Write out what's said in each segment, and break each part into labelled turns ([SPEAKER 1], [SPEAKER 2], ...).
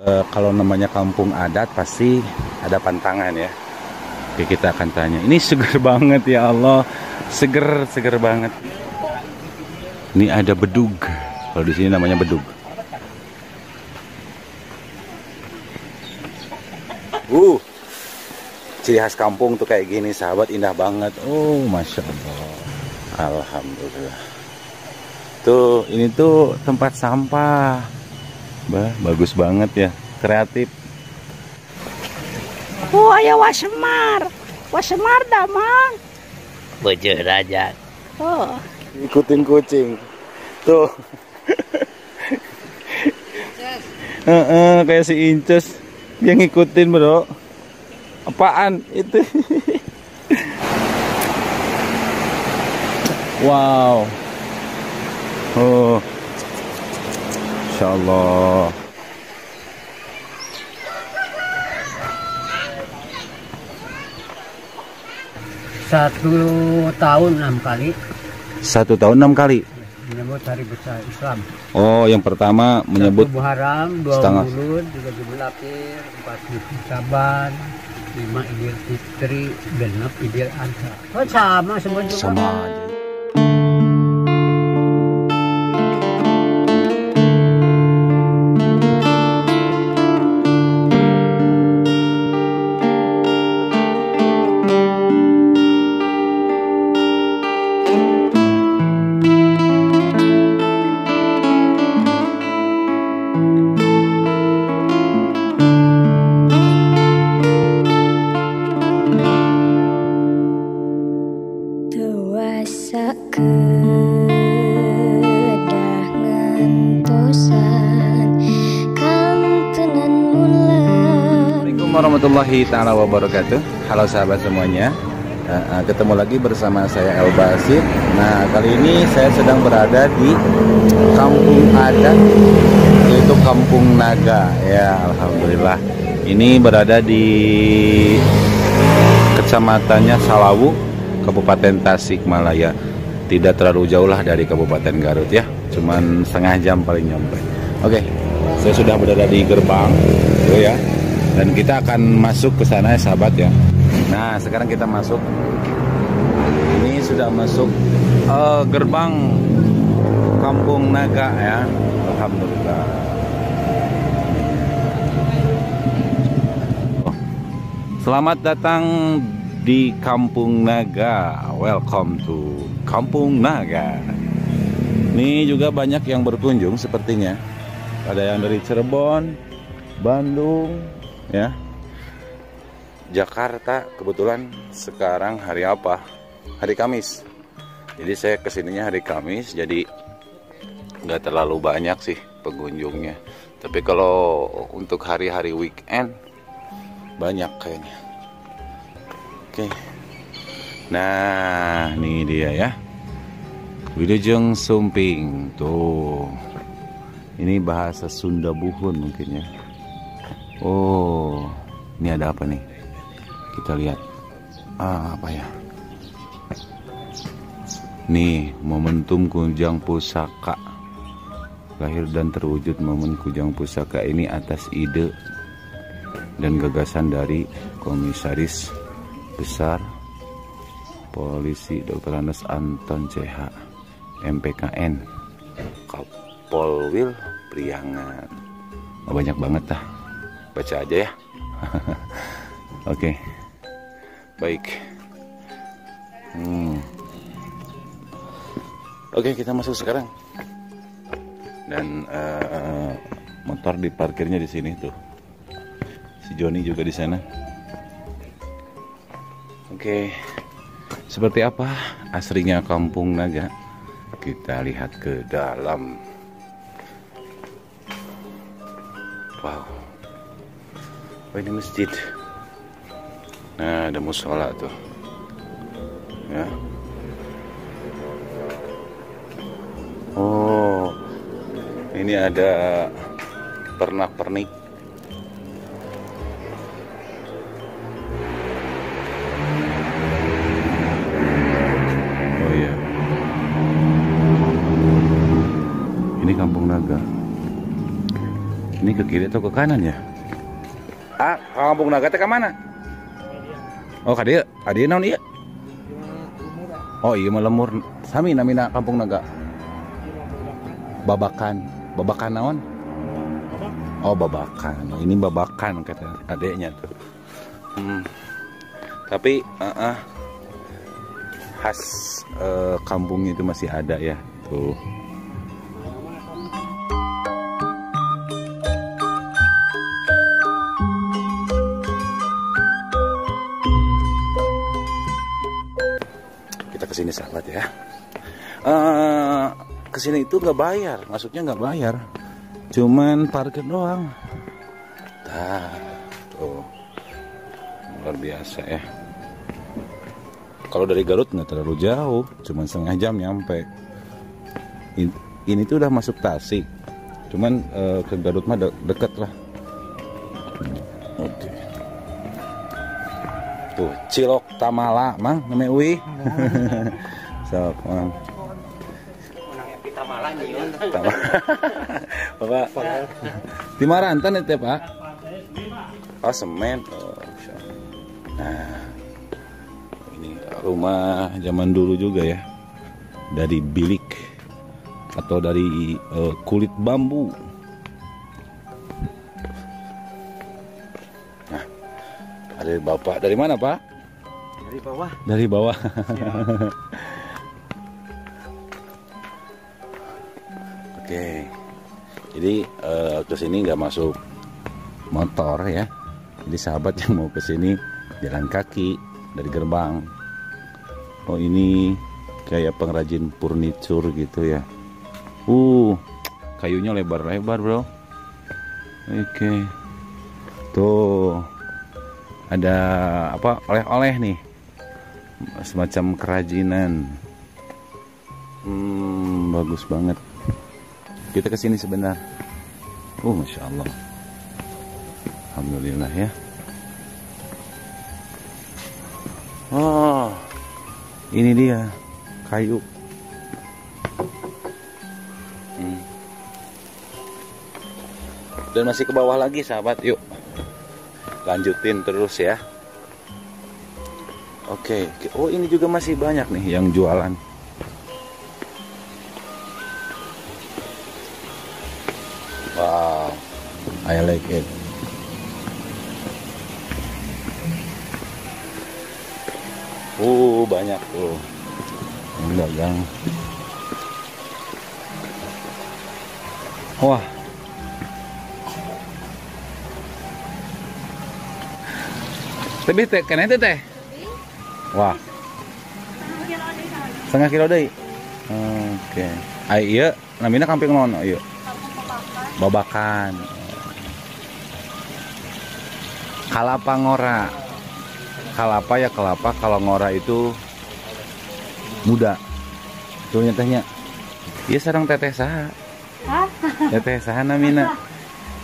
[SPEAKER 1] Kalau namanya kampung adat pasti ada pantangan ya. Oke, kita akan tanya. Ini seger banget ya Allah, seger banget. Ini ada bedug. Kalau di sini namanya bedug. Ciri khas kampung tuh kayak gini, sahabat, indah banget. Oh, masya Allah, alhamdulillah. Tuh, ini tuh tempat sampah. Bah, bagus banget ya, kreatif.
[SPEAKER 2] Oh, ayah wasemar dah mang.
[SPEAKER 3] Bujur aja.
[SPEAKER 2] Oh,
[SPEAKER 1] Ikutin kucing. Tuh. Kayak si Incus. Dia ngikutin bro. Apaan itu? Wow. Oh. Insya Allah.
[SPEAKER 3] Satu tahun 6 kali
[SPEAKER 1] 1 tahun 6 kali.
[SPEAKER 3] menyebut hari besar Islam.
[SPEAKER 1] Oh, yang pertama menyebut
[SPEAKER 3] Muharram, 2
[SPEAKER 1] setengah.
[SPEAKER 3] Maulud, 3 Jumul Akhir, 4 Saban, 5 Idul Fitri, 6 Idul Adha. Oh, sama semua juga.
[SPEAKER 1] sama aja.
[SPEAKER 4] Tuasa kedah ngentosan kantenan mula.
[SPEAKER 1] Assalamualaikum warahmatullahi taala wabarakatuh. Halo sahabat semuanya. Ketemu lagi bersama saya El Basit. Nah, kali ini saya sedang berada di kampung adat, yaitu Kampung Naga. Ya, alhamdulillah. Ini berada di kecamatannya Salawu, Kabupaten Tasikmalaya. Tidak terlalu jauh lah dari Kabupaten Garut ya. Cuman setengah jam paling nyampe. Oke, saya sudah berada di gerbang, tuh ya. Dan kita akan masuk ke sana ya sahabat ya. Nah, sekarang kita masuk. Ini sudah masuk gerbang Kampung Naga ya. Alhamdulillah. Selamat datang di Kampung Naga. Welcome to Kampung Naga. Ini juga banyak yang berkunjung sepertinya. Ada yang dari Cirebon, Bandung, ya, Jakarta. Kebetulan sekarang hari apa? Hari Kamis. Jadi saya kesininya hari Kamis, jadi nggak terlalu banyak sih pengunjungnya. Tapi kalau untuk hari-hari weekend banyak kayaknya. Oke. Nah, ini dia ya. Wilujeng Sumping tuh. Ini bahasa Sunda Buhun mungkin ya. Oh, ini ada apa nih? Kita lihat. Apa ya? Nih, momentum Kujang Pusaka. Lahir dan terwujud momen Kujang Pusaka ini atas ide dan gagasan dari Komisaris Besar Polisi Dr. Andes Anton CH MPKN Kapolwil Priangan. Banyak banget dah. Baca aja ya. Oke. Baik. Oke, kita masuk sekarang. Dan motor diparkirnya di sini tuh. Si Joni juga di sana. Oke. Seperti apa aslinya Kampung Naga? Kita lihat ke dalam. Wow. Oh, ini masjid. Nah, ada musola tuh. Ya. Oh, ini ada pernak-pernik. Oh iya. Ini Kampung Naga. Ini ke kiri atau ke kanan ya? Ah, Kampung Naga teh ke mana? Oh, ka dieu. Ka dieu naon ieu? Oh, iya mah lemur. Sami namina Kampung Naga. Babakan. Babakan naon? Oh, Babakan. Ini Babakan kata adeknya tuh. Tapi khas kampungnya itu masih ada ya tuh. Kita kesini sahabat ya. Kesini itu nggak bayar, masuknya nggak bayar, cuman parkir doang. Tuh luar biasa ya. Kalau dari Garut nggak terlalu jauh, cuman setengah jam nyampe. Ini tuh udah masuk Tasik, cuman ke Garut mah deket lah. Oke. Tuh Cilok Tamala, mang namanya Uwi. Sok, mang. Tamala nyiun. Bapak. Di Marantan itu, Pak. Oh, semen. Nah, ini rumah zaman dulu juga ya, dari bilik atau dari kulit bambu. Nah, ada bapak dari mana Pak?
[SPEAKER 3] Dari bawah.
[SPEAKER 1] Dari bawah. Oke, jadi kesini nggak masuk motor ya. Jadi sahabat yang mau kesini jalan kaki dari gerbang. Oh, ini kayak pengrajin furniture gitu ya. Kayunya lebar-lebar bro. Oke. Tuh ada apa, oleh-oleh nih, semacam kerajinan. Bagus banget. Kita kesini sebentar. Masya Allah. Alhamdulillah ya. Oh, ini dia kayu. Dan masih ke bawah lagi sahabat, yuk lanjutin terus ya. Oke. Oh, ini juga masih banyak nih yang jualan. Wow, I like it. Banyak tuh yang dagang. Wah, lebih teh, kena itu teh. Wah, setengah kilo deh. Oke. Iya, namanya kampung nono, iya. Babakan. Kalapa ngora. Kalapa ya kelapa, kalau ngora itu muda. Tuh nyatanya. Iya sarang teteh saha. Hah? Teteh saha namina.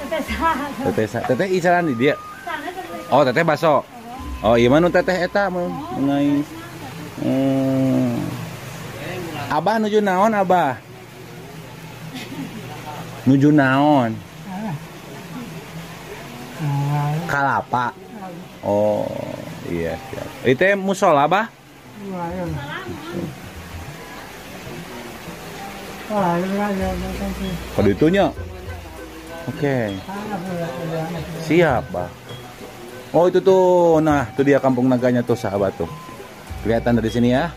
[SPEAKER 1] Teteh saha. Teteh saha. Teteh icaran di dia. Oh, teteh baso. Oh, iya manu teteh eta mengai. Abah nuju naon, Abah? Nuju naon? Kalapa. Oh, iya siap. Itu musola, Bah? Kalau itunya. Oke. Siap, Bah. Oh, itu tuh. Nah, itu dia kampung naganya tuh, sahabat tuh. Kelihatan dari sini ya.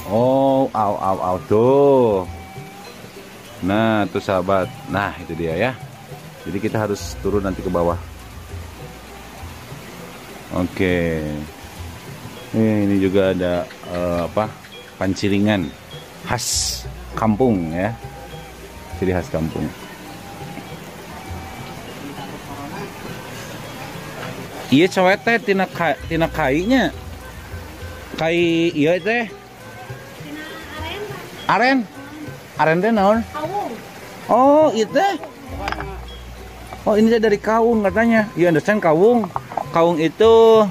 [SPEAKER 1] Oh, aw tuh. Nah, tuh sahabat. Nah, itu dia ya. Jadi kita harus turun nanti ke bawah. Oke. Ini juga ada panciringan khas kampung ya. Ciri khas kampung. Iya cewek teh tina kainya. Kai iya teh. Aren. Aren teh naon? Kawung. Oh, itu teh. Oh, ini dari kawung katanya. Iya, understand kawung. Kawung itu.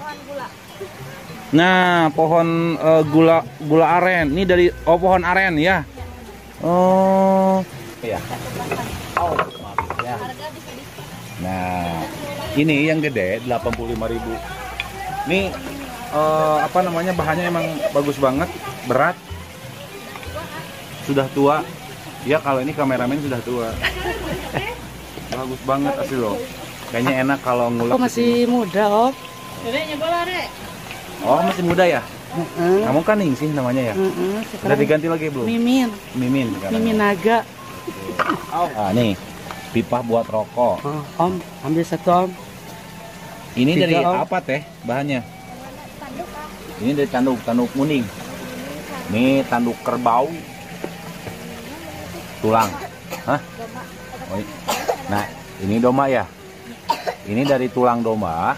[SPEAKER 1] Nah, pohon gula aren. Ini dari pohon aren ya. Oh. Iya. Oh, maaf ya. Nah, ini yang gede 85.000. Ini apa namanya, bahannya emang bagus banget, berat, sudah tua. Ya kalau ini kameramen sudah tua. Bagus banget asli loh. Kayaknya enak kalau ngulek.
[SPEAKER 2] Kok masih muda, Om?
[SPEAKER 1] Oh, masih muda ya? Kamu kan Ning sih namanya ya? Udah diganti lagi belum?
[SPEAKER 2] Mimin.
[SPEAKER 1] Mimin.
[SPEAKER 2] Mimin naga.
[SPEAKER 1] Ah, nih pipa buat rokok.
[SPEAKER 3] Oh, Om, ambil satu Om.
[SPEAKER 1] Ini
[SPEAKER 3] Tiga,
[SPEAKER 1] dari
[SPEAKER 3] Om.
[SPEAKER 1] apa teh bahannya? Ini dari tanduk kuning. Ini tanduk kerbau. Tulang. Hah? Oh, nah, ini domba ya. Ini dari tulang domba.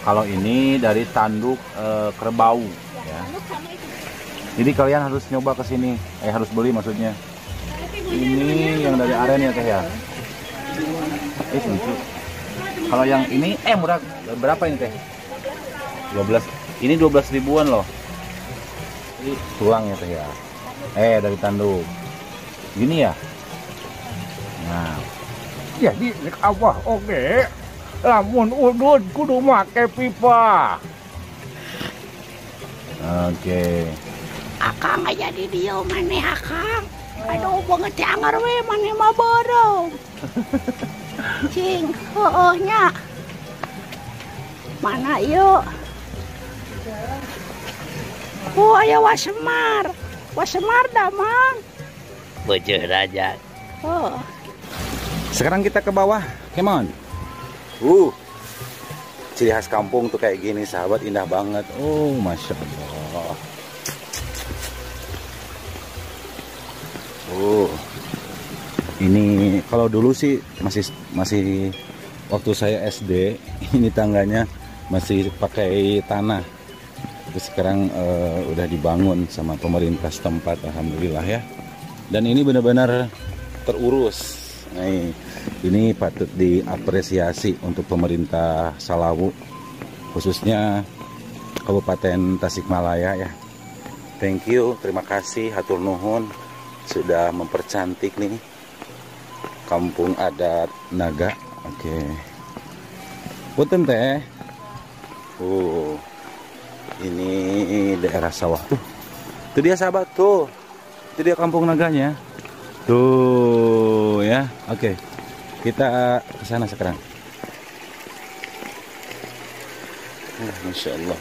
[SPEAKER 1] Kalau ini dari tanduk kerbau ya. Jadi kalian harus nyoba ke sini. Harus beli maksudnya. Ini yang dari aren ya teh ya. Lucu. Kalau yang ini murah, berapa ini teh? 12. Ini 12 ribuan loh. Ini tulang ya teh ya. Dari tanduk. Gini ya. Nah,
[SPEAKER 5] Jadi nek awah oge lamun udud kudu make pipa.
[SPEAKER 1] oke.
[SPEAKER 2] Akang aja di dia maneh akang. Aduh banget jangar we maneh mah borong. Cing, nya. Mana yuk? Oh, aya Wasemar. Wasemar dah, Mang.
[SPEAKER 3] Bocor aja.
[SPEAKER 2] Oh.
[SPEAKER 1] Sekarang kita ke bawah, come on. Ciri khas kampung tuh kayak gini, sahabat, indah banget. Oh, masya Allah. Ini kalau dulu sih masih waktu saya SD, ini tangganya masih pakai tanah. Terus sekarang udah dibangun sama pemerintah setempat, alhamdulillah ya. Dan ini benar-benar terurus. Nah, ini patut diapresiasi untuk pemerintah Salawu, khususnya Kabupaten Tasikmalaya ya. Thank you, terima kasih, hatur nuhun sudah mempercantik nih kampung adat Naga. Oke. Punten teh. Ini daerah sawah tuh. Itu dia sahabat tuh. Itu dia kampung Naganya. Tuh ya. Oke. Kita ke sana sekarang. Masya Allah.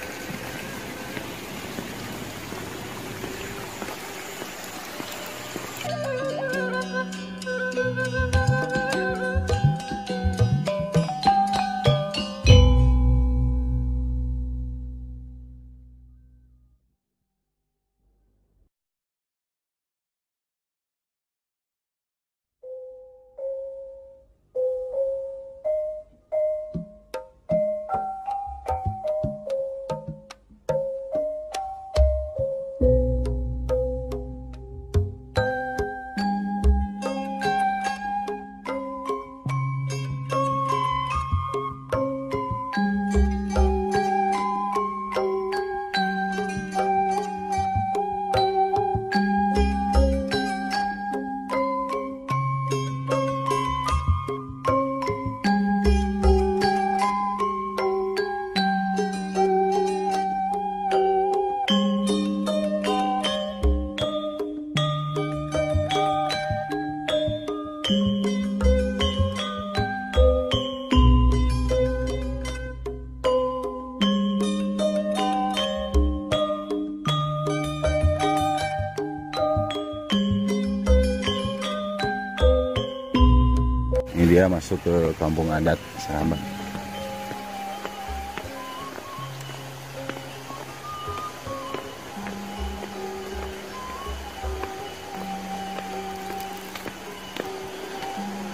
[SPEAKER 1] Ini dia masuk ke kampung adat, sahabat.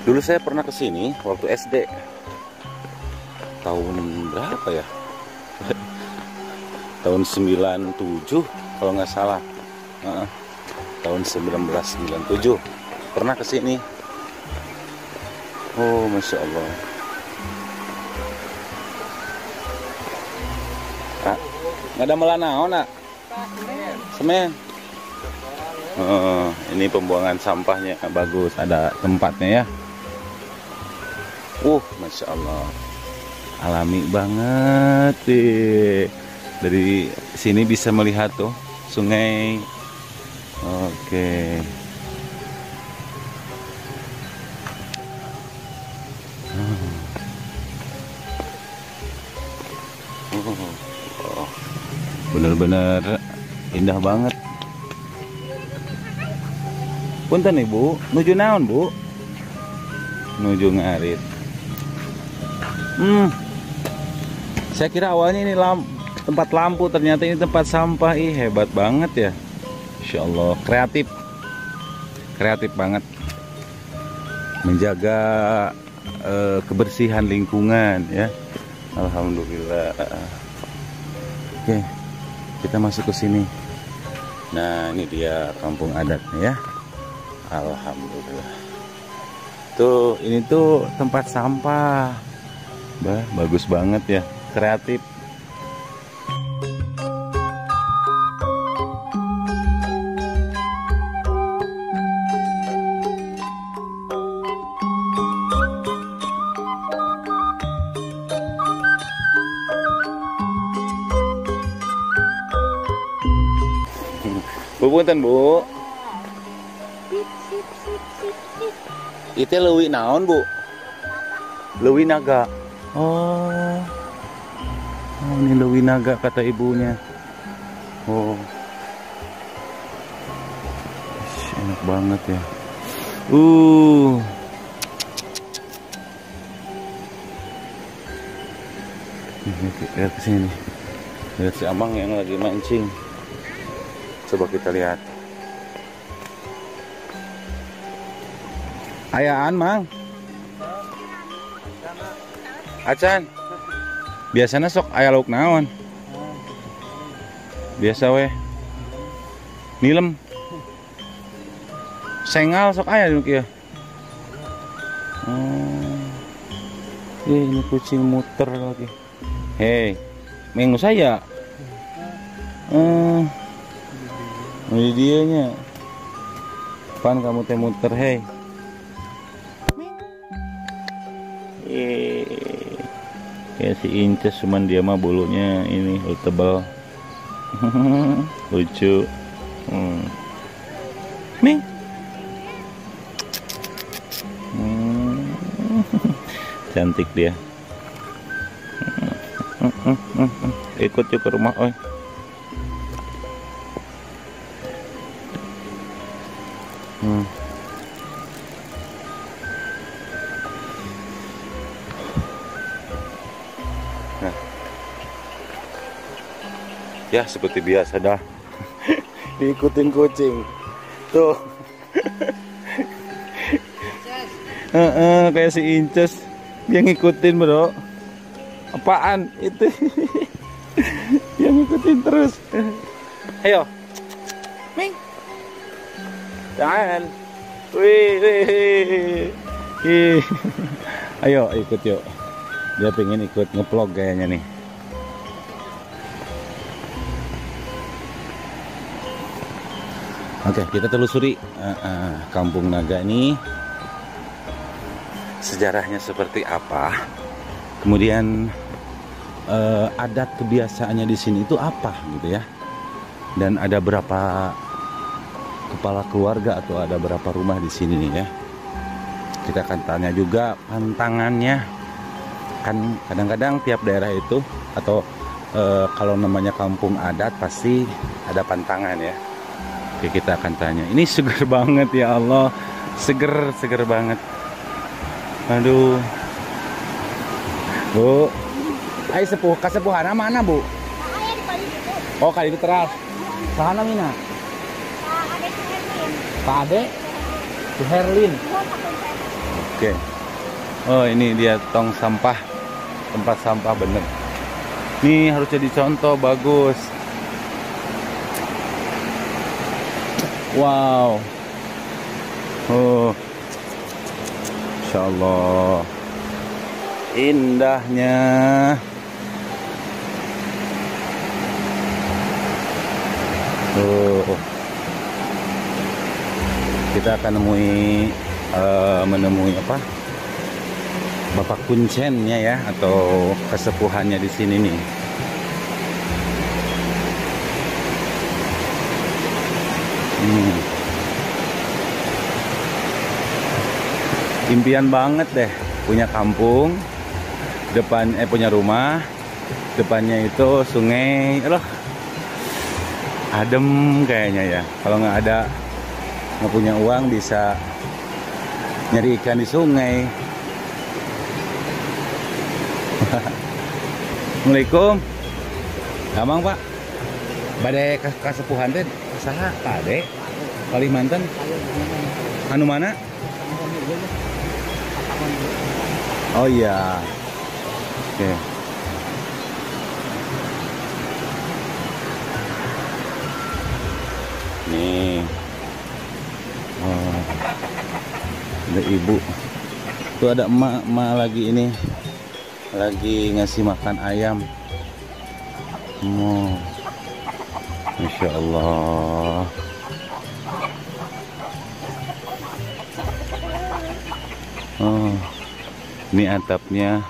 [SPEAKER 1] Dulu saya pernah ke sini waktu SD. Tahun berapa ya? Tahun 97 kalau nggak salah. Tahun 1997 pernah ke sini. Oh, masya Allah. Nggak ada melanau nak? Semen. Ini pembuangan sampahnya bagus, ada tempatnya ya. Masya Allah, alami banget deh. Dari sini bisa melihat tuh sungai. Oke. Bener-bener indah banget. Punten Ibu, nuju naon Bu? Nuju Ngarit. Saya kira awalnya ini tempat lampu, ternyata ini tempat sampah. Ih, hebat banget ya. Insya Allah, kreatif banget menjaga kebersihan lingkungan ya. Alhamdulillah. Oke, kita masuk ke sini. Nah, ini dia kampung adatnya ya. Alhamdulillah. Tuh, ini tuh tempat sampah. Bagus banget ya, kreatif. Bu, punten Bu. Itu leuwih naon Bu? Leuwih naga. Oh, ini leuwih naga kata ibunya. Oh, enak banget ya. Lihat kesini. Lihat si Amang yang lagi mancing. Coba kita lihat. Ayaan Mang. Acan. Biasanya sok aya lauk naon? Biasa weh. Nilem. Sengal sok aya dulu kieu. Ini kucing muter lagi. Hei, mengu saya. Ini dianya. Pan kamu teh muter, hei. Kayak si Inces, cuman dia mah bulunya ini tebal. Lucu. Ming. Cantik dia. Ikut yuk ke rumah, oi. Ya seperti biasa dah. Diikutin kucing. Tuh. Kayak si Inces. Dia ngikutin bro. Apaan itu? Dia ngikutin terus. Ayo. Ming. Jangan. Wih. Ayo ikut yuk. Dia pengen ikut nge-vlog kayaknya nih. Oke, kita telusuri Kampung Naga ini sejarahnya seperti apa, kemudian adat kebiasaannya di sini itu apa gitu ya, dan ada berapa kepala keluarga atau ada berapa rumah di sini nih ya. Kita akan tanya juga pantangannya, kan kadang-kadang tiap daerah itu atau kalau namanya kampung adat pasti ada pantangan ya. Oke, kita akan tanya. Ini seger banget ya Allah. Seger banget. Aduh. Bu. Ayo sepuh, kasepuhana mana, Bu? Oh, kali itu teras. Sahana mina? Pak Ade? Bu Herlin. Oke. Oh, ini dia tong sampah. Tempat sampah bener. Ini harus jadi contoh, bagus. Wow. Oh. Insya Allah. Indahnya. Oh. Kita akan menemui apa? Bapak Kuncennya ya, atau kesepuhannya di sini nih. Impian banget deh punya kampung, punya rumah, depannya itu sungai, loh, adem kayaknya ya. Kalau nggak punya uang bisa nyari ikan di sungai. Assalamualaikum. Gampang Pak. Badai kasepuhan teh saha Kade? Kalimantan. Anu mana? Oh iya. Oke. Nih. Oh. Ada ibu. Tuh ada emak lagi ini. Lagi ngasih makan ayam. Oh. Masya Allah. Oh. Ini atapnya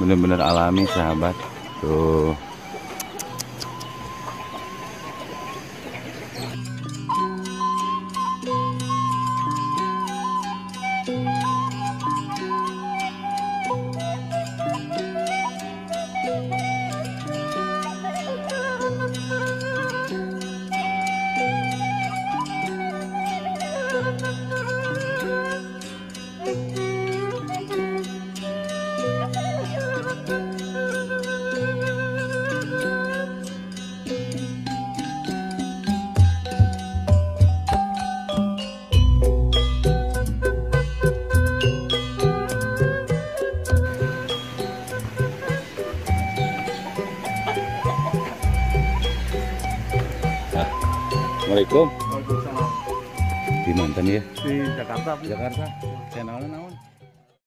[SPEAKER 1] benar-benar alami sahabat. Tuh. Assalamualaikum.
[SPEAKER 5] Waalaikumsalam.
[SPEAKER 1] Di Mantan ya?
[SPEAKER 5] Di Jakarta.
[SPEAKER 1] Jakarta. Channelnya naon?